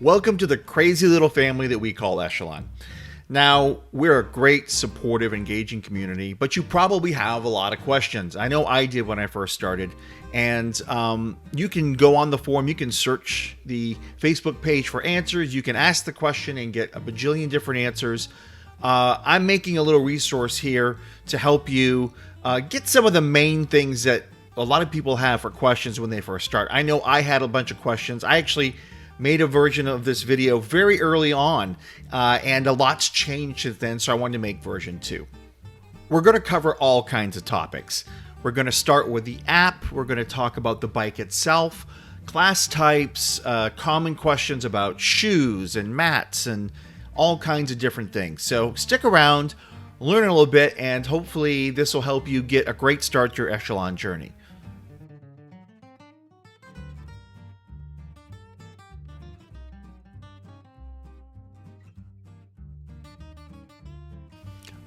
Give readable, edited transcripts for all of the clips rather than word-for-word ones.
Welcome to the crazy little family that we call Echelon. Now, we're a great, supportive, engaging community, but you probably have a lot of questions. I know I did when I first started, and you can go on the forum, you can search the Facebook page for answers, you can ask the question and get a bajillion different answers. I'm making a little resource here to help you get some of the main things that a lot of people have for questions when they first start. I know I had a bunch of questions. I actually made a version of this video very early on, and a lot's changed since then, so I wanted to make version 2. We're going to cover all kinds of topics. We're going to start with the app. We're going to talk about the bike itself, class types, common questions about shoes and mats, and all kinds of different things. So stick around, learn a little bit, and hopefully this will help you get a great start to your Echelon journey.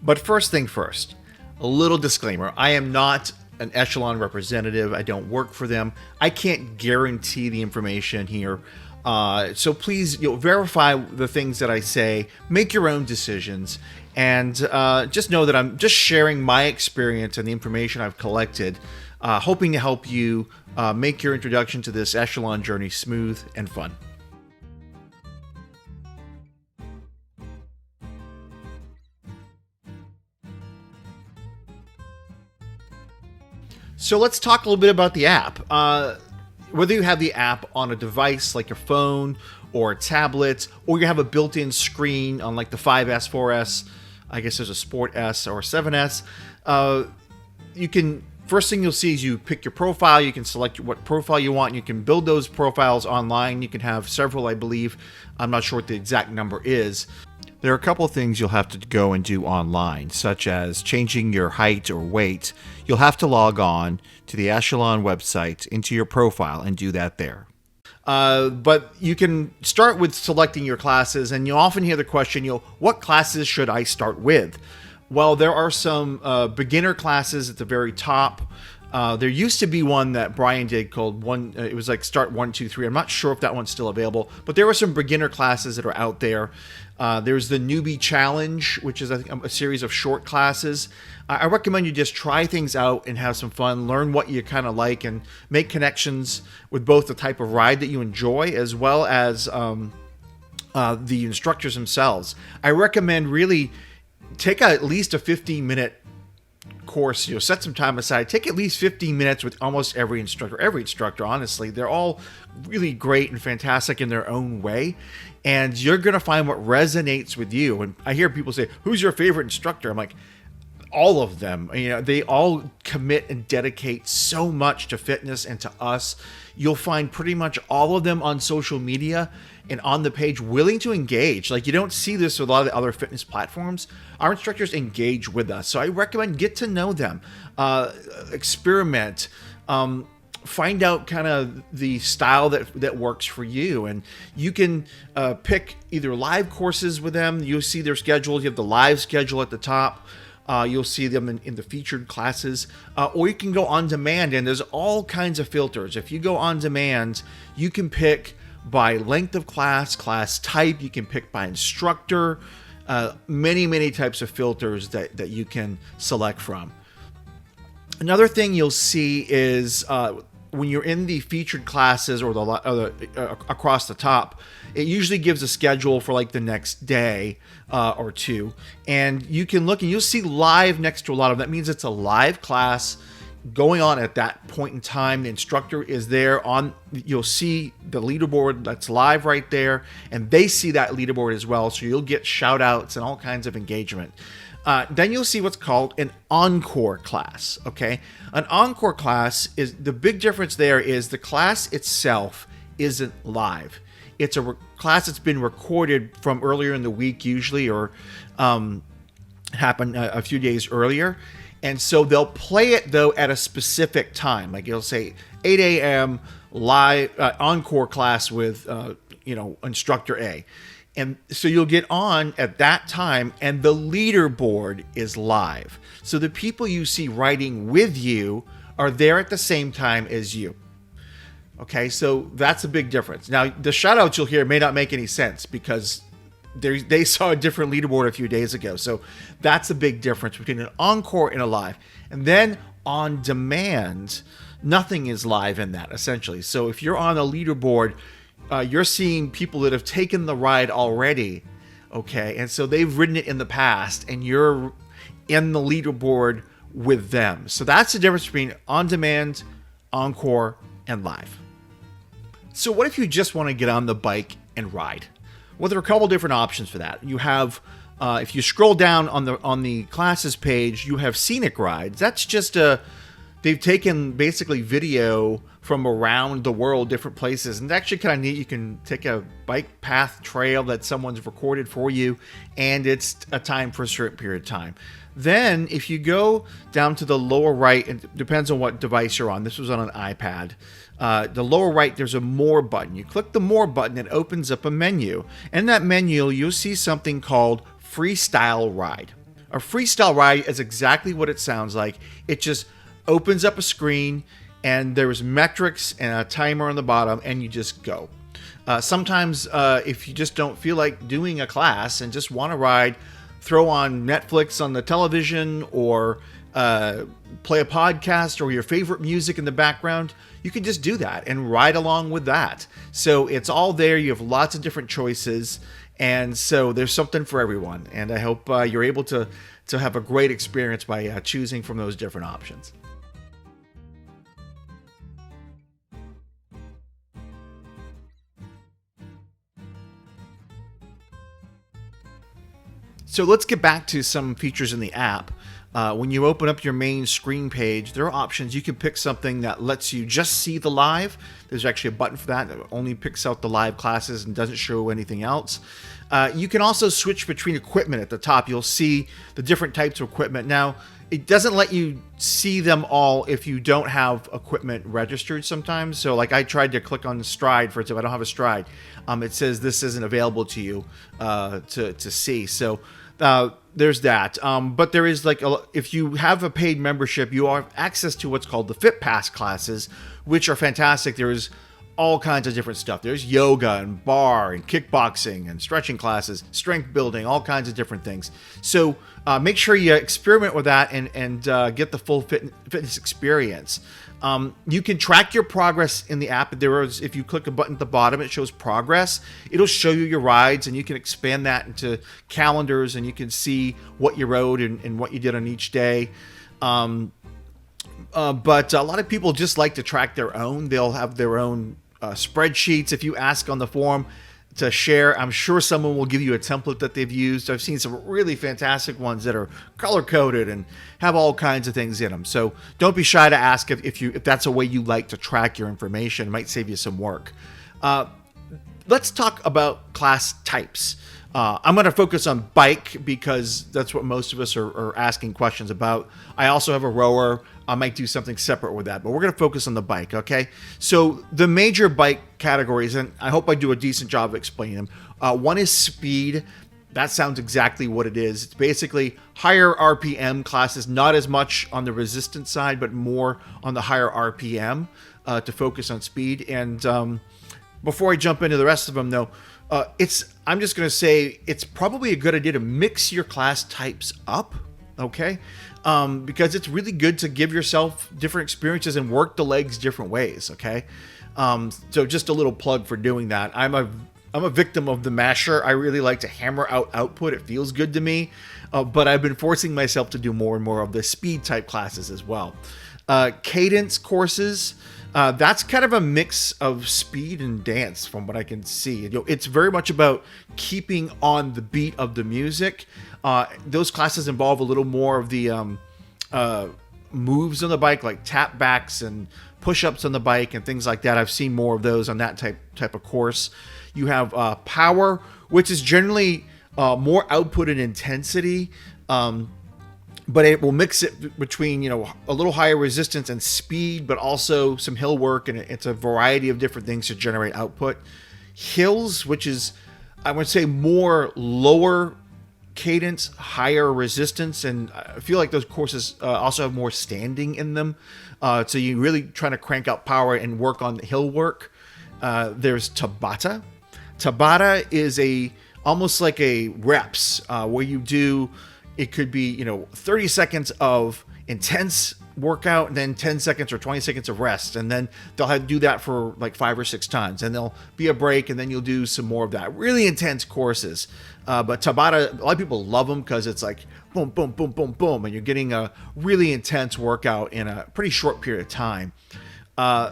But first thing first, a little disclaimer. I am not an Echelon representative. I don't work for them. I can't guarantee the information here. So please verify the things that I say, make your own decisions, and just know that I'm just sharing my experience and the information I've collected, hoping to help you make your introduction to this Echelon journey smooth and fun. So let's talk a little bit about the app. Whether you have the app on a device like your phone or a tablet, or you have a built-in screen on like the 5S, 4S, I guess there's a Sport S or 7S, first thing you'll see is you pick your profile. You can select what profile you want, and you can build those profiles online. You can have several, I believe. I'm not sure what the exact number is. There are a couple of things you'll have to go and do online, such as changing your height or weight. You'll have to log on to the Echelon website into your profile and do that there. But you can start with selecting your classes, and you'll often hear the question, what classes should I start with? Well, there are some beginner classes at the very top. There used to be one that Brian did called it was like Start 1, 2, 3. I'm not sure if that one's still available, but there were some beginner classes that are out there. There's the Newbie Challenge, which is a series of short classes. I recommend you just try things out and have some fun, learn what you kind of like, and make connections with both the type of ride that you enjoy as well as the instructors themselves. I recommend really take at least a 15-minute course. Set some time aside. Take at least 15 minutes with almost every instructor. Honestly, they're all really great and fantastic in their own way, and you're gonna find what resonates with you. And I hear people say, who's your favorite instructor? I'm like, all of them. They all commit and dedicate so much to fitness and to us. You'll find pretty much all of them on social media and on the page willing to engage. Like, you don't see this with a lot of the other fitness platforms. Our instructors engage with us. So I recommend get to know them, experiment, find out kind of the style that works for you. And you can pick either live courses with them. You'll see their schedules. You have the live schedule at the top. You'll see them in the featured classes, or you can go on demand, and there's all kinds of filters. If you go on demand, you can pick by length of class type, you can pick by instructor, many types of filters that you can select from. Another thing you'll see is when you're in the featured classes or across the top, it usually gives a schedule for like the next day or two, and you can look and you'll see live next to a lot of that. Means it's a live class going on at that point in time. The instructor is there you'll see the leaderboard that's live right there, and they see that leaderboard as well, so you'll get shout outs and all kinds of engagement. Then you'll see what's called an encore class. Okay, an encore class is the big difference. There is the class itself isn't live. It's a class that's been recorded from earlier in the week, usually, or happened a few days earlier. And so they'll play it, though, at a specific time. Like it'll say 8 a.m. live encore class with, instructor A. And so you'll get on at that time, and the leaderboard is live. So the people you see riding with you are there at the same time as you. Okay, so that's a big difference. Now, the shoutouts you'll hear may not make any sense because they saw a different leaderboard a few days ago. So that's a big difference between an encore and a live. And then on demand, nothing is live in that, essentially. So if you're on a leaderboard, you're seeing people that have taken the ride already, okay? And so they've ridden it in the past, and you're in the leaderboard with them. So that's the difference between on demand, encore, and live. So what if you just want to get on the bike and ride? Well, there are a couple different options for that. You have, if you scroll down on the classes page, you have scenic rides. That's just they've taken basically video from around the world, different places, and it's actually kind of neat. You can take a bike path trail that someone's recorded for you, and it's a time for a certain period of time. Then, if you go down to the lower right, it depends on what device you're on. This was on an iPad. The lower right, there's a More button. You click the More button, it opens up a menu. In that menu, you'll see something called Freestyle Ride. A freestyle ride is exactly what it sounds like. It just opens up a screen, and there's metrics and a timer on the bottom, and you just go. Sometimes, if you just don't feel like doing a class and just want to ride, throw on Netflix on the television, or play a podcast, or your favorite music in the background, you can just do that and ride along with that. So it's all there. You have lots of different choices, and so there's something for everyone. And I hope you're able to have a great experience by choosing from those different options. So let's get back to some features in the app. When you open up your main screen page, there are options. You can pick something that lets you just see the live. There's actually a button for that only picks out the live classes and doesn't show anything else. You can also switch between equipment at the top. You'll see the different types of equipment. Now, it doesn't let you see them all if you don't have equipment registered sometimes. So like I tried to click on the Stride, for example. I don't have a Stride. It says this isn't available to you to see. So there's that. But there is if you have a paid membership, you have access to what's called the Fit Pass classes, which are fantastic. There's all kinds of different stuff. There's yoga and bar and kickboxing and stretching classes, strength building, all kinds of different things. So make sure you experiment with that and get the full fitness experience. You can track your progress in the app. If you click a button at the bottom, it shows progress. It'll show you your rides, and you can expand that into calendars, and you can see what you rode and what you did on each day. But a lot of people just like to track their own. They'll have their own spreadsheets. If you ask on the forum to share, I'm sure someone will give you a template that they've used. I've seen some really fantastic ones that are color-coded and have all kinds of things in them. So don't be shy to ask if that's a way you like to track your information. It might save you some work. Let's talk about class types. I'm going to focus on bike because that's what most of us are asking questions about. I also have a rower. I might do something separate with that, but we're going to focus on the bike, okay? So the major bike categories, and I hope I do a decent job of explaining them. One is speed. That sounds exactly what it is. It's basically higher RPM classes, not as much on the resistance side, but more on the higher RPM to focus on speed. And before I jump into the rest of them, though, I'm just going to say it's probably a good idea to mix your class types up, okay? Because it's really good to give yourself different experiences and work the legs different ways, okay? So just a little plug for doing that. I'm a victim of the masher. I really like to hammer out output. It feels good to me. But I've been forcing myself to do more and more of the speed type classes as well. Cadence courses. That's kind of a mix of speed and dance from what I can see. It's very much about keeping on the beat of the music. Those classes involve a little more of the moves on the bike, like tap backs and push-ups on the bike and things like that. I've seen more of those on that type of course. You have power, which is generally more output and intensity. But it will mix it between, a little higher resistance and speed, but also some hill work, and it's a variety of different things to generate output. Hills, which is, I would say, more lower cadence, higher resistance, and I feel like those courses also have more standing in them. So you really trying to crank out power and work on the hill work. There's Tabata. Tabata is almost like a reps where you do, it could be 30 seconds of intense workout and then 10 seconds or 20 seconds of rest, and then they'll have to do that for like 5 or 6 times, and there'll be a break, and then you'll do some more of that. Really intense courses. But Tabata, a lot of people love them because it's like boom, boom, boom, boom, boom, and you're getting a really intense workout in a pretty short period of time.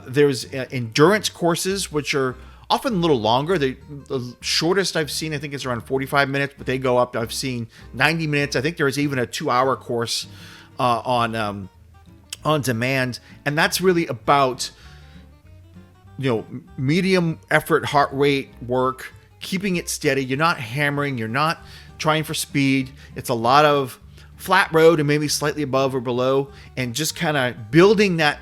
There's endurance courses, which are often a little longer. The shortest I've seen, I think, is around 45 minutes, but they go up. I've seen 90 minutes. I think there's even a 2-hour course on demand, and that's really about medium effort heart rate work, keeping it steady. You're not hammering, you're not trying for speed. It's a lot of flat road and maybe slightly above or below, and just kind of building that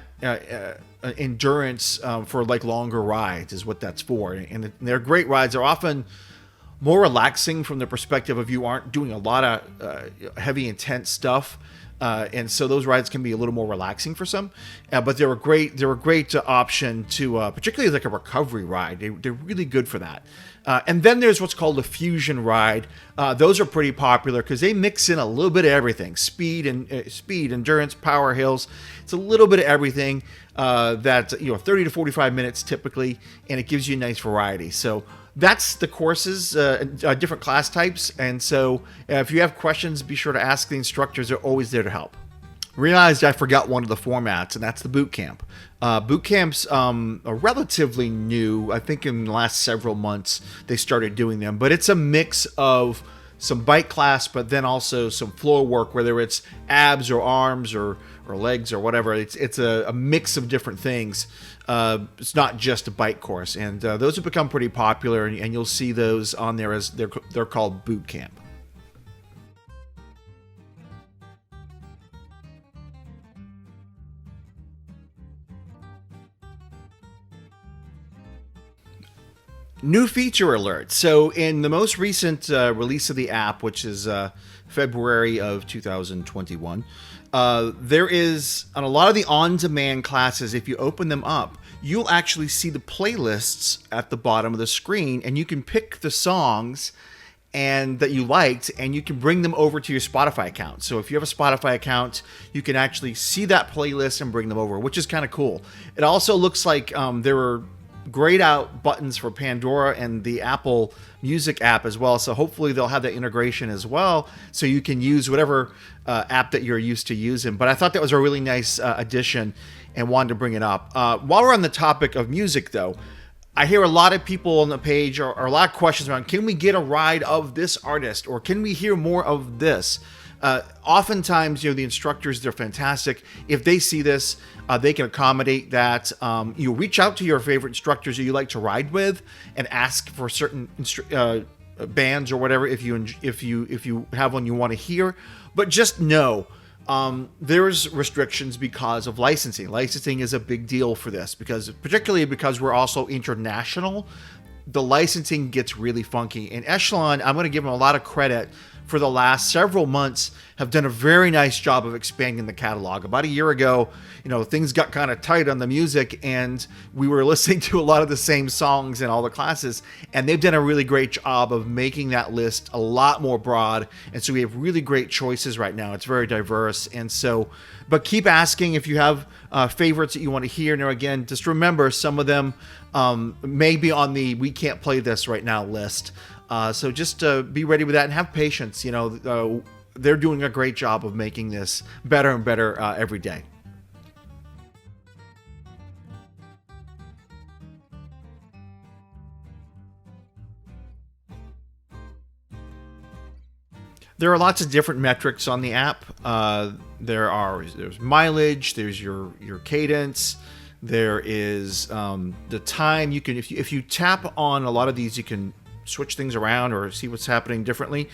endurance for like longer rides is what that's for. And they're great rides. They're often more relaxing from the perspective of you aren't doing a lot of heavy intense stuff. And so those rides can be a little more relaxing for some, but they're a great option to, particularly like a recovery ride. They're really good for that. And then there's what's called a fusion ride. Those are pretty popular because they mix in a little bit of everything: speed, endurance, power, hills. It's a little bit of everything. That's 30 to 45 minutes typically, and it gives you a nice variety. So that's the courses, different class types. And so if you have questions, be sure to ask the instructors. They're always there to help. Realized I forgot one of the formats, and that's the boot camp. Boot camps are relatively new. I think in the last several months they started doing them, but it's a mix of some bike class, but then also some floor work, whether it's abs or arms or legs or whatever. It's a mix of different things. It's not just a bike course, and those have become pretty popular, and you'll see those on there as they're called boot camp. New feature alert. So in the most recent release of the app, which is February of 2021, there is, on a lot of the on-demand classes, if you open them up, you'll actually see the playlists at the bottom of the screen, and you can pick the songs that you liked, and you can bring them over to your Spotify account. So if you have a Spotify account, you can actually see that playlist and bring them over, which is kind of cool. It also looks like there are grayed out buttons for Pandora and the Apple Music app as well. So hopefully they'll have that integration as well, so you can use whatever app that you're used to using. But I thought that was a really nice addition and wanted to bring it up. While we're on the topic of music, though, I hear a lot of people on the page or a lot of questions around, can we get a ride of this artist, or can we hear more of this? Oftentimes, the instructors, they're fantastic. If they see this, they can accommodate that. You reach out to your favorite instructors that you like to ride with and ask for certain bands or whatever if you have one you want to hear. But just know there's restrictions because of licensing. Licensing is a big deal for this, particularly because we're also international. The licensing gets really funky. And Echelon, I'm going to give them a lot of credit for the last several months, have done a very nice job of expanding the catalog. About a year ago, things got kind of tight on the music, and we were listening to a lot of the same songs in all the classes, and they've done a really great job of making that list a lot more broad. And so we have really great choices right now. It's very diverse. And so, but keep asking if you have favorites that you want to hear. Now, again, just remember, some of them may be on the "we can't play this right now" list. So just be ready with that and have patience. They're doing a great job of making this better and better every day. There are lots of different metrics on the app. There's mileage, there's your cadence, there is the time. You can, if you tap on a lot of these, you can switch things around or see what's happening differently.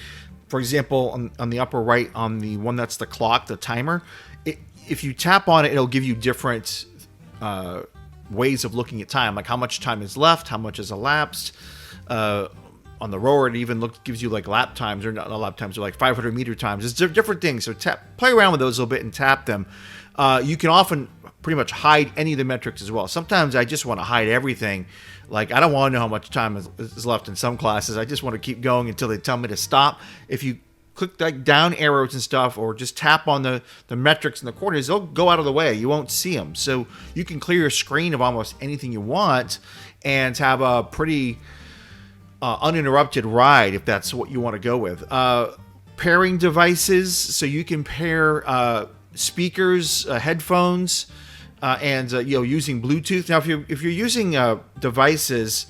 For example, on the upper right, on the one that's the clock, the timer, if you tap on it, it'll give you different ways of looking at time, like how much time is left, how much has elapsed. on the rower, it even gives you like lap times, or not lap times, or like 500 meter times. It's different things. So play around with those a little bit and tap them. You can often pretty much hide any of the metrics as well. Sometimes I just want to hide everything. Like, I don't want to know how much time is left in some classes. I just want to keep going until they tell me to stop. If you click like down arrows and stuff, or just tap on the metrics in the corners, they'll go out of the way. You won't see them. So you can clear your screen of almost anything you want and have a pretty uninterrupted ride if that's what you want to go with. Pairing devices, so you can pair speakers, headphones, and using Bluetooth. Now, if you're using devices,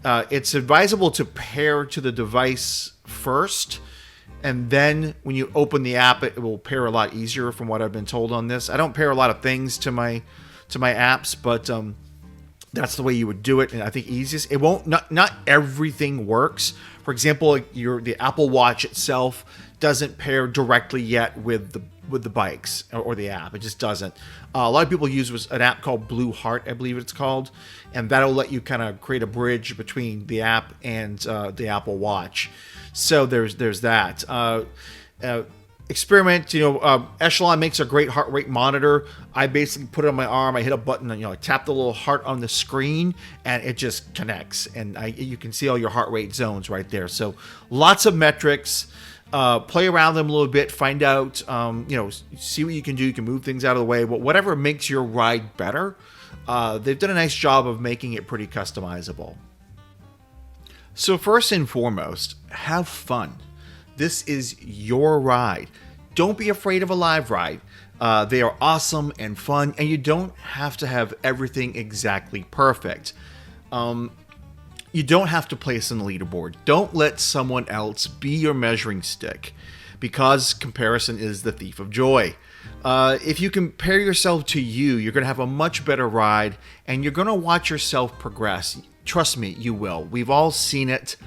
it's advisable to pair to the device first, and then when you open the app, it will pair a lot easier, from what I've been told on this. I don't pair a lot of things to my apps, but that's the way you would do it, and I think easiest. It won't. Not everything works. For example, the Apple Watch itself doesn't pair directly yet with the bikes or the app. It just doesn't. A lot of people use an app called Blue Heart, I believe it's called, and that'll let you kind of create a bridge between the app and the Apple Watch. So there's that. Experiment. Echelon makes a great heart rate monitor. I basically put it on my arm. I hit a button, and I tap the little heart on the screen, and it just connects, and you can see all your heart rate zones right there. So lots of metrics. Play around them a little bit. Find out. See what you can do. You can move things out of the way. But whatever makes your ride better. They've done a nice job of making it pretty customizable. So first and foremost, have fun. This is your ride. Don't be afraid of a live ride. They are awesome and fun, and you don't have to have everything exactly perfect. You don't have to place on the leaderboard. Don't let someone else be your measuring stick, because comparison is the thief of joy. If you compare yourself to you're going to have a much better ride, and you're going to watch yourself progress. Trust me, you will. We've all seen it.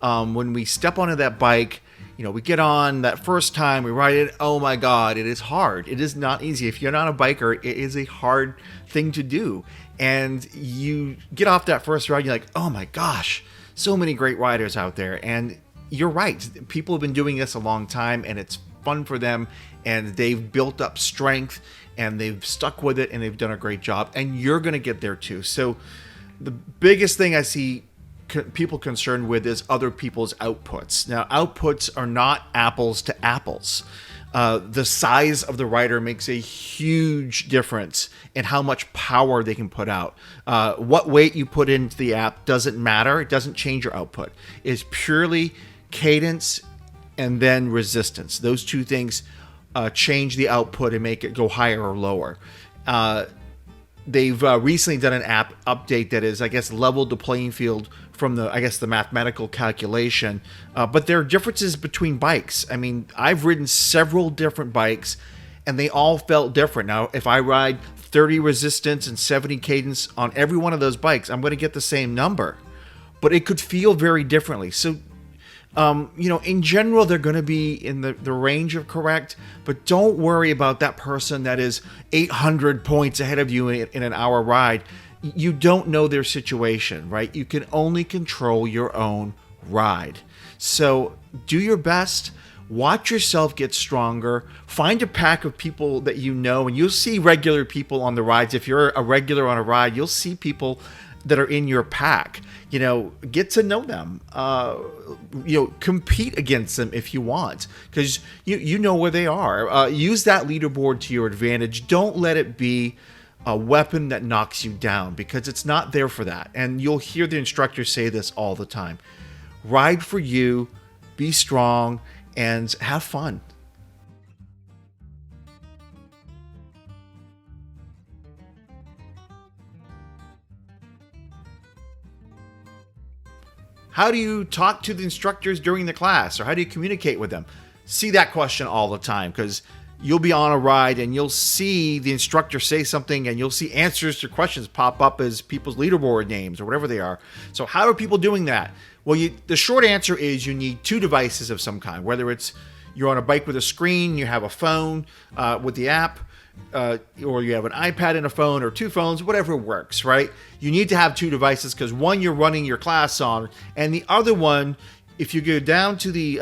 When we step onto that bike, we get on that first time, we ride it. Oh my God, it is hard. It is not easy. If you're not a biker, it is a hard thing to do. And you get off that first ride, you're like, oh my gosh, so many great riders out there. And you're right. People have been doing this a long time, and it's fun for them, and they've built up strength, and they've stuck with it, and they've done a great job. And you're going to get there too. So the biggest thing I see people concerned with is other people's outputs. Now, outputs are not apples to apples. The size of the rider makes a huge difference in how much power they can put out. What weight you put into the app doesn't matter. It doesn't change your output. It's purely cadence and then resistance. Those two things change the output and make it go higher or lower. They've recently done an app update that is, I guess, leveled the playing field from the mathematical calculation. But there are differences between bikes. I mean, I've ridden several different bikes, and they all felt different. Now, if I ride 30 resistance and 70 cadence on every one of those bikes, I'm going to get the same number. But it could feel very differently. So, in general, they're going to be in the range of correct, but don't worry about that person that is 800 points ahead of you in an hour ride. You don't know their situation, right? You can only control your own ride. So do your best. Watch yourself get stronger. Find a pack of people that you know, and you'll see regular people on the rides. If you're a regular on a ride, you'll see people that are in your pack. Get to know them. Compete against them if you want, because you know where they are. Use that leaderboard to your advantage. Don't let it be a weapon that knocks you down, because it's not there for that. And you'll hear the instructors say this all the time. Ride for you, be strong, and have fun. How do you talk to the instructors during the class, or how do you communicate with them? See that question all the time, because you'll be on a ride and you'll see the instructor say something, and you'll see answers to questions pop up as people's leaderboard names or whatever they are. So how are people doing that? Well, the short answer is you need two devices of some kind, whether it's you're on a bike with a screen, you have a phone with the app, or you have an iPad and a phone, or two phones, whatever works, right? You need to have two devices, because one you're running your class on, and the other one If you go down to the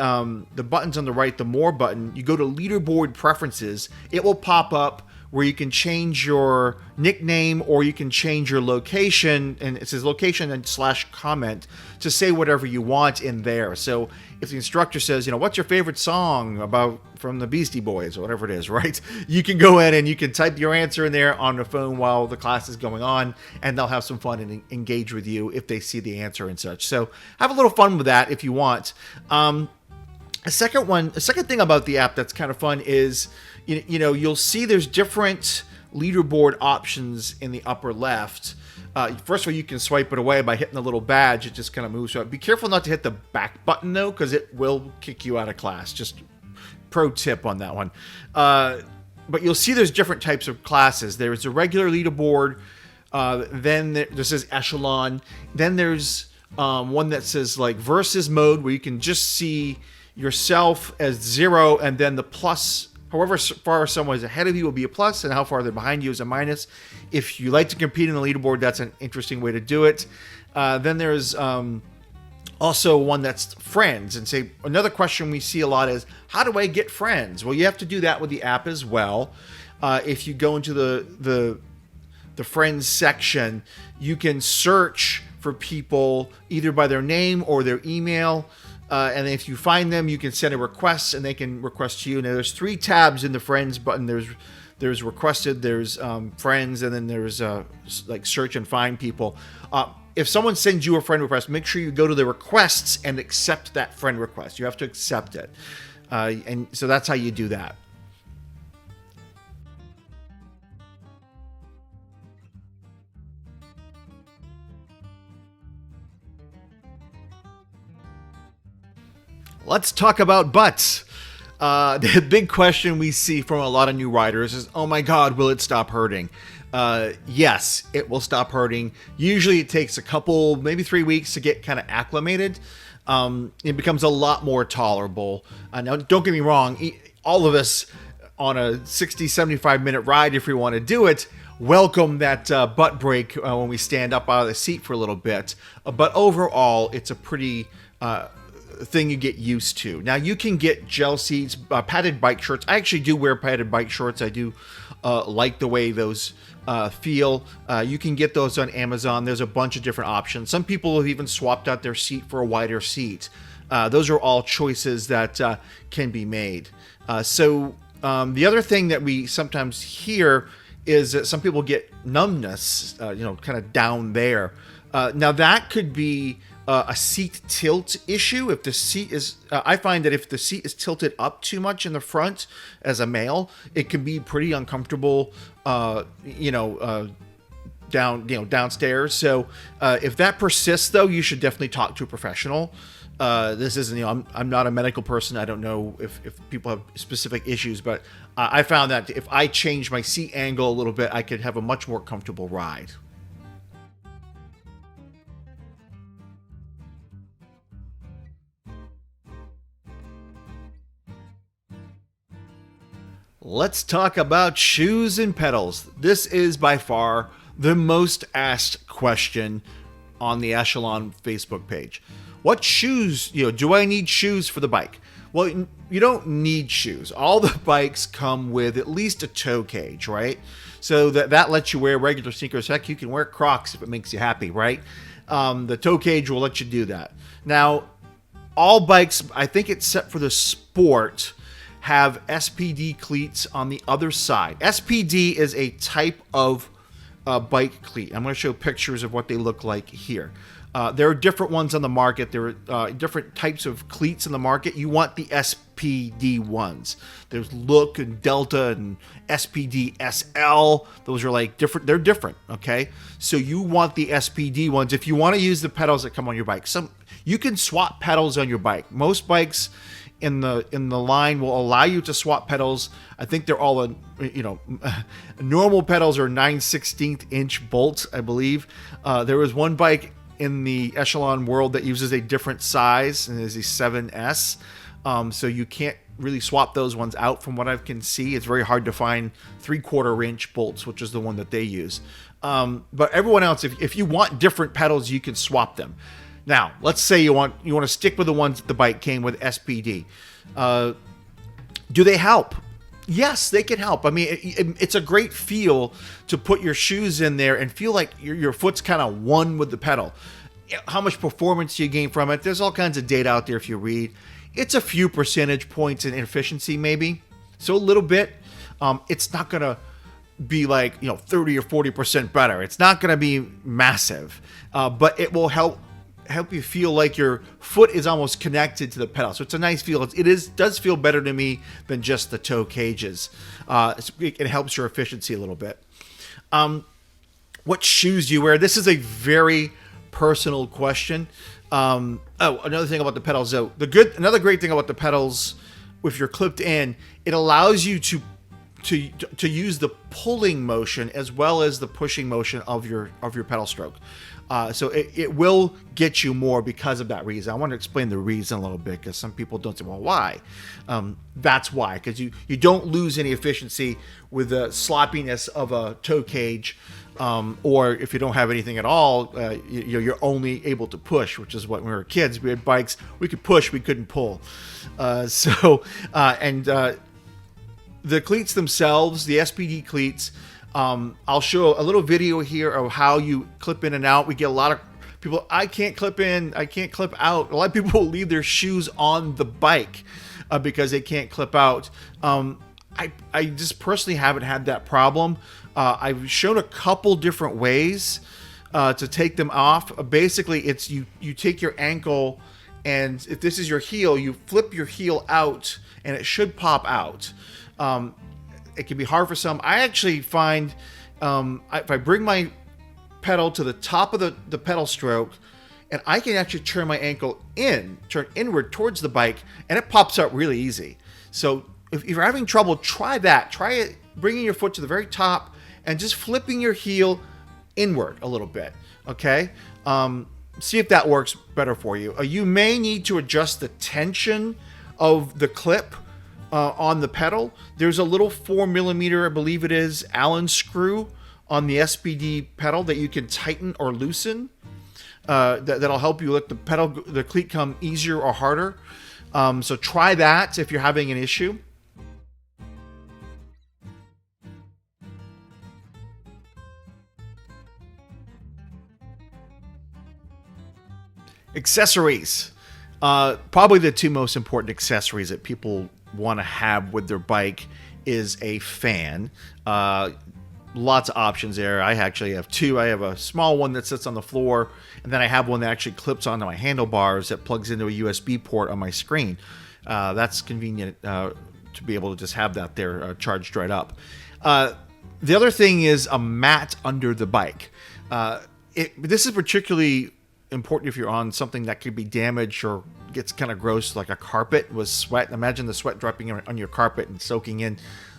buttons on the right, the More button, you go to Leaderboard Preferences, it will pop up where you can change your nickname or you can change your location, and it says location and /comment to say whatever you want in there. So if the instructor says, you know, what's your favorite song about from the Beastie Boys or whatever it is, right? You can go in and you can type your answer in there on the phone while the class is going on, and they'll have some fun and engage with you if they see the answer and such. So have a little fun with that if you want. A second thing about the app that's kind of fun is, you know, you'll see there's different leaderboard options in the upper left. First of all, you can swipe it away by hitting the little badge. It just kind of moves. So be careful not to hit the back button, though, because it will kick you out of class. Just pro tip on that one. But you'll see there's different types of classes. There's a regular leaderboard. Then there says Echelon. Then there's one that says like versus mode, where you can just see yourself as 0, and then the plus. However far someone is ahead of you will be a plus, and how far they're behind you is a minus. If you like to compete in the leaderboard, that's an interesting way to do it. Then there's also one that's friends. And say another question we see a lot is, how do I get friends? Well, you have to do that with the app as well. If you go into the friends section, you can search for people either by their name or their email. And if you find them, you can send a request, and they can request to you. Now, there's 3 tabs in the Friends button. There's requested, there's friends, and then there's like search and find people. If someone sends you a friend request, make sure you go to the requests and accept that friend request. You have to accept it, and so that's how you do that. Let's talk about butts. The big question we see from a lot of new riders is, oh my God, will it stop hurting? Yes, it will stop hurting. Usually it takes a couple, maybe 3 weeks to get kind of acclimated. It becomes a lot more tolerable. Now, don't get me wrong, all of us on a 60, 75-minute ride, if we want to do it, welcome that butt break when we stand up out of the seat for a little bit. But overall, it's a pretty thing you get used to. Now, you can get gel seats, padded bike shorts. I actually do wear padded bike shorts. I do like the way those feel. You can get those on Amazon. There's a bunch of different options. Some people have even swapped out their seat for a wider seat. Those are all choices that can be made. The other thing that we sometimes hear is that some people get numbness, kind of down there. Now, that could be a seat tilt issue. If the seat is, I find that if the seat is tilted up too much in the front as a male, it can be pretty uncomfortable, downstairs. So if that persists, though, you should definitely talk to a professional. This isn't, I'm not a medical person. I don't know if people have specific issues, but I found that if I change my seat angle a little bit, I could have a much more comfortable ride. Let's talk about shoes and pedals. This is by far the most asked question on the Echelon Facebook page. What shoes, do I need shoes for the bike? Well, you don't need shoes. All the bikes come with at least a toe cage, right? So that lets you wear regular sneakers. Heck, you can wear Crocs if it makes you happy, right? The toe cage will let you do that. Now, all bikes, I think except for the Sport, have SPD cleats on the other side. SPD is a type of bike cleat. I'm going to show pictures of what they look like here. There are different ones on the market. There are different types of cleats in the market. You want the SPD ones. There's Look and Delta and SPD SL. Those are like different. They're different, okay? So you want the SPD ones if you want to use the pedals that come on your bike. You can swap pedals on your bike. Most bikes in the line will allow you to swap pedals. I think they're all normal pedals are 9/16 inch bolts, I believe. There was one bike in the Echelon world that uses a different size, and is a 7S. So you can't really swap those ones out from what I can see. It's very hard to find 3/4 inch bolts, which is the one that they use. But everyone else, if you want different pedals, you can swap them. Now, let's say you want to stick with the ones that the bike came with SPD. Do they help? Yes, they can help. I mean, it's a great feel to put your shoes in there and feel like your foot's kind of one with the pedal. How much performance do you gain from it? There's all kinds of data out there if you read. It's a few percentage points in efficiency, maybe. So a little bit. It's not going to be like 30 or 40% better. It's not going to be massive, but it will help you feel like your foot is almost connected to the pedal. So it's a nice feel. It does feel better to me than just the toe cages. It helps your efficiency a little bit. What shoes do you wear? This is a very personal question. Another thing about the pedals, though. Another great thing about the pedals, if you're clipped in, it allows you to use the pulling motion as well as the pushing motion of your pedal stroke. So it will get you more because of that reason. I want to explain the reason a little bit because some people don't say, well, why? That's why, because you don't lose any efficiency with the sloppiness of a toe cage, or if you don't have anything at all, you're only able to push, which is what when we were kids. We had bikes, we could push, we couldn't pull. The cleats themselves, the SPD cleats, I'll show a little video here of how you clip in and out. We get a lot of people, I can't clip in, I can't clip out. A lot of people will leave their shoes on the bike because they can't clip out. I just personally haven't had that problem. I've shown a couple different ways to take them off. Basically, it's you take your ankle, and if this is your heel, you flip your heel out, and it should pop out. It can be hard for some. I actually find if I bring my pedal to the top of the pedal stroke, and I can actually turn my ankle turn inward towards the bike, and it pops out really easy. So if you're having trouble, try that. Try it, bringing your foot to the very top and just flipping your heel inward a little bit. Okay? See if that works better for you. You may need to adjust the tension of the clip on the pedal. There's a little 4mm, I believe it is, Allen screw on the SPD pedal that you can tighten or loosen. That'll help you let the cleat come easier or harder. So try that if you're having an issue. Accessories. Probably the two most important accessories that people want to have with their bike is a fan. Lots of options there. I actually have two. I have a small one that sits on the floor, and then I have one that actually clips onto my handlebars that plugs into a USB port on my screen. That's convenient to be able to just have that there charged right up. The other thing is a mat under the bike. This is particularly important if you're on something that could be damaged or gets kind of gross, like a carpet with sweat. Imagine the sweat dropping on your carpet and soaking in.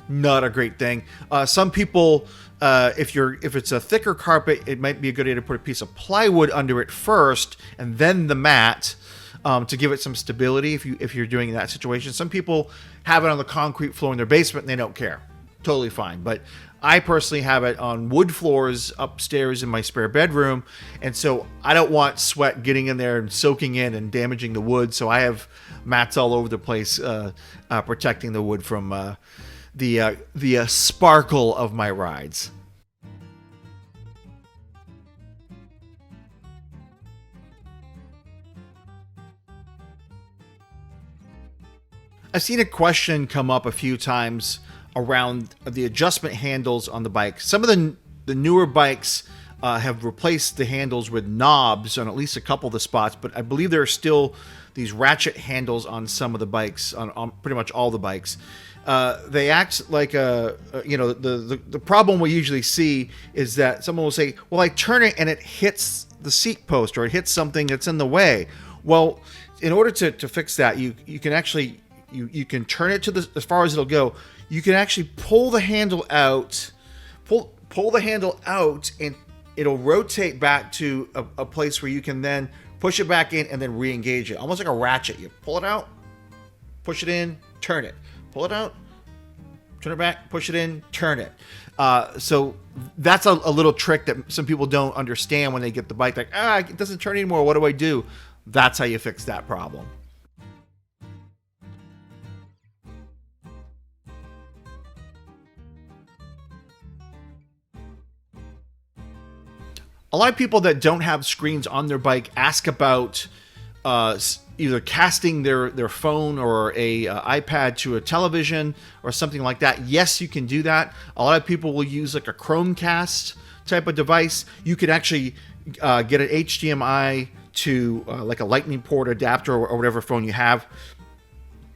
Not a great thing. Some people, if it's a thicker carpet, it might be a good idea to put a piece of plywood under it first and then the mat to give it some stability if you're doing that situation. Some people have it on the concrete floor in their basement and they don't care. Totally fine. But I personally have it on wood floors upstairs in my spare bedroom, and so I don't want sweat getting in there and soaking in and damaging the wood. So I have mats all over the place protecting the wood from the sparkle of my rides. I've seen a question come up a few times around the adjustment handles on the bike. Some of the newer bikes have replaced the handles with knobs on at least a couple of the spots, but I believe there are still these ratchet handles on some of the bikes, on pretty much all the bikes. They act like the problem we usually see is that someone will say, well, I turn it and it hits the seat post or it hits something that's in the way. Well, in order to fix that, you can actually you can turn it to as far as it'll go. You can actually pull the handle out, pull the handle out, and it'll rotate back to a place where you can then push it back in and then re-engage it, almost like a ratchet. You pull it out, push it in, turn it, pull it out, turn it back, push it in, turn it. So that's a little trick that some people don't understand when they get the bike. Like, it doesn't turn anymore. What do I do? That's how you fix that problem. A lot of people that don't have screens on their bike ask about either casting their phone or a iPad to a television or something like that. Yes, you can do that. A lot of people will use like a Chromecast type of device. You can actually get an HDMI to like a lightning port adapter or whatever phone you have.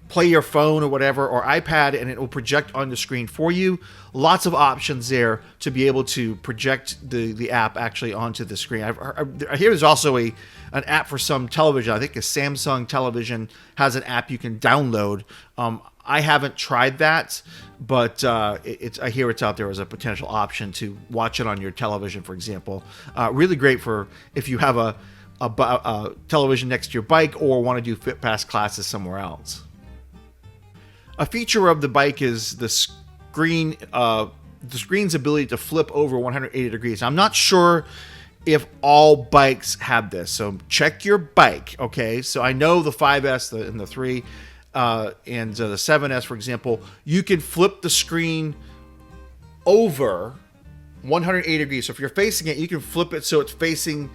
Play your phone or whatever, or iPad, and it will project on the screen for you. Lots of options there to be able to project the app actually onto the screen. I hear there's also an app for some television. I think a Samsung television has an app you can download. I haven't tried that, but I hear it's out there as a potential option to watch it on your television, for example. Really great for if you have a television next to your bike or want to do FitPass classes somewhere else. A feature of the bike is the screen's ability to flip over 180 degrees. I'm not sure if all bikes have this, so check your bike, okay? So I know the 5S and the 3 and the 7S, for example, you can flip the screen over 180 degrees. So if you're facing it, you can flip it so it's facing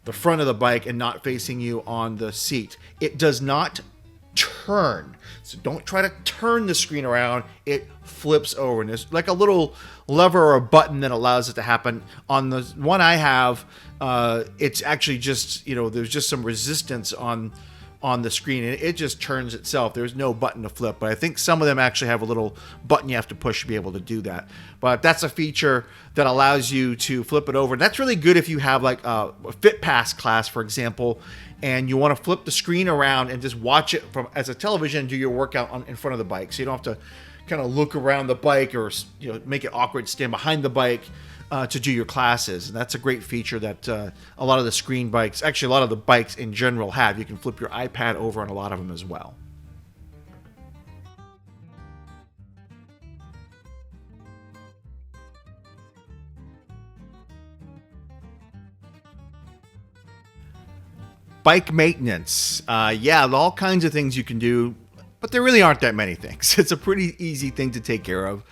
the front of the bike and not facing you on the seat. It does not turn. So don't try to turn the screen around. It flips over, and there's like a little lever or a button that allows it to happen. On the one I have, it's actually just, there's just some resistance on the screen, and it just turns itself. There's no button to flip, but I think some of them actually have a little button you have to push to be able to do that. But that's a feature that allows you to flip it over. And that's really good if you have like a FitPass class, for example, and you want to flip the screen around and just watch it from as a television and do your workout in front of the bike. So you don't have to kind of look around the bike or make it awkward, stand behind the bike to do your classes. And that's a great feature that a lot of the screen bikes, actually a lot of the bikes in general have. You can flip your iPad over on a lot of them as well. Bike maintenance. All kinds of things you can do, but there really aren't that many things. It's a pretty easy thing to take care of.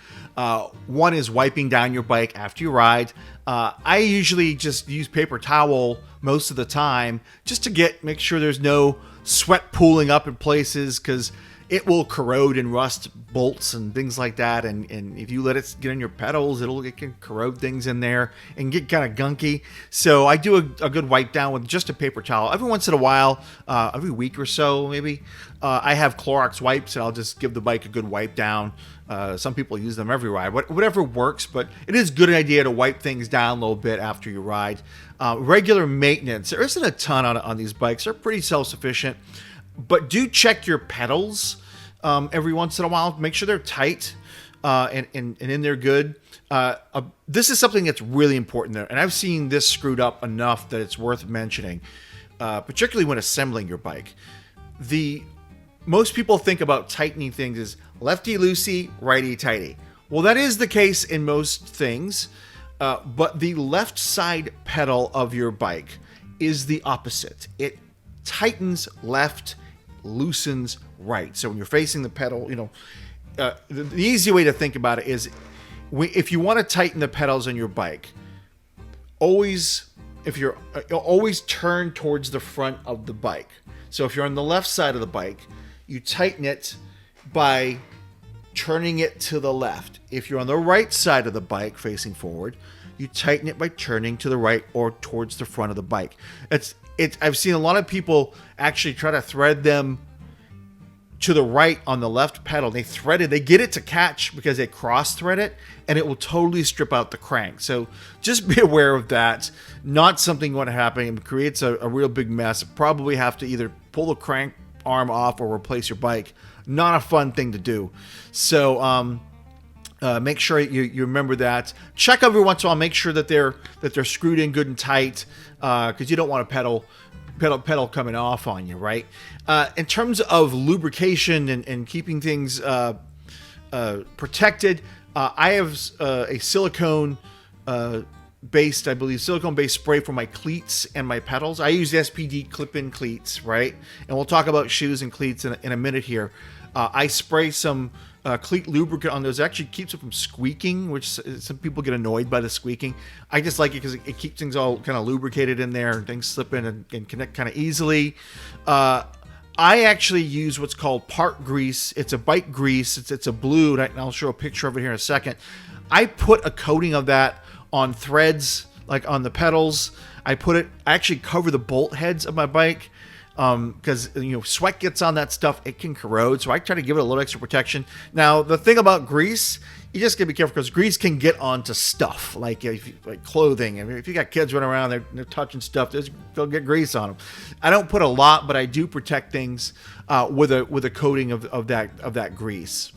One is wiping down your bike after you ride. I usually just use paper towel most of the time just to make sure there's no sweat pooling up in places, because it will corrode and rust bolts and things like that. And if you let it get in your pedals, it can corrode things in there and get kind of gunky. So I do a good wipe down with just a paper towel. Every once in a while, every week or so maybe, I have Clorox wipes, and I'll just give the bike a good wipe down. Some people use them every ride, whatever works, but it is a good idea to wipe things down a little bit after you ride. Regular maintenance, there isn't a ton on these bikes. They're pretty self-sufficient. But do check your pedals every once in a while. Make sure they're tight and in there good. This is something that's really important there. And I've seen this screwed up enough that it's worth mentioning, particularly when assembling your bike. Most people think about tightening things as lefty-loosey, righty-tighty. Well, that is the case in most things, but the left side pedal of your bike is the opposite. It tightens left, loosens right. So when you're facing the pedal, the easy way to think about it is if you want to tighten the pedals on your bike, always turn towards the front of the bike. So if you're on the left side of the bike, you tighten it by turning it to the left. If you're on the right side of the bike facing forward, you tighten it by turning to the right or towards the front of the bike. I've seen a lot of people actually try to thread them to the right on the left pedal. They get it to catch because they cross thread it, and it will totally strip out the crank. So just be aware of that. Not something you want to happen. It creates a real big mess. Probably have to either pull the crank arm off or replace your bike. Not a fun thing to do. So make sure you remember that. Check every once in a while. Make sure that they're screwed in good and tight, because you don't want a pedal coming off on you, right? In terms of lubrication and keeping things protected. I have a silicone based, I believe, silicone-based spray for my cleats and my pedals. I use SPD clip-in cleats, right? And we'll talk about shoes and cleats in a minute here. I spray some cleat lubricant on those. It actually keeps it from squeaking, which some people get annoyed by the squeaking. I just like it because it keeps things all kind of lubricated in there and things slip in and connect kind of easily. I actually use what's called part grease. It's a bike grease. It's a blue, and I'll show a picture of it here in a second. I put a coating of that on threads, like on the pedals. I actually cover the bolt heads of my bike because sweat gets on that stuff, it can corrode. So I try to give it a little extra protection. Now the thing about grease, you just gotta be careful because grease can get onto stuff like clothing. I mean, if you got kids running around, they're touching stuff, they'll get grease on them. I don't put a lot, but I do protect things with a coating of that grease.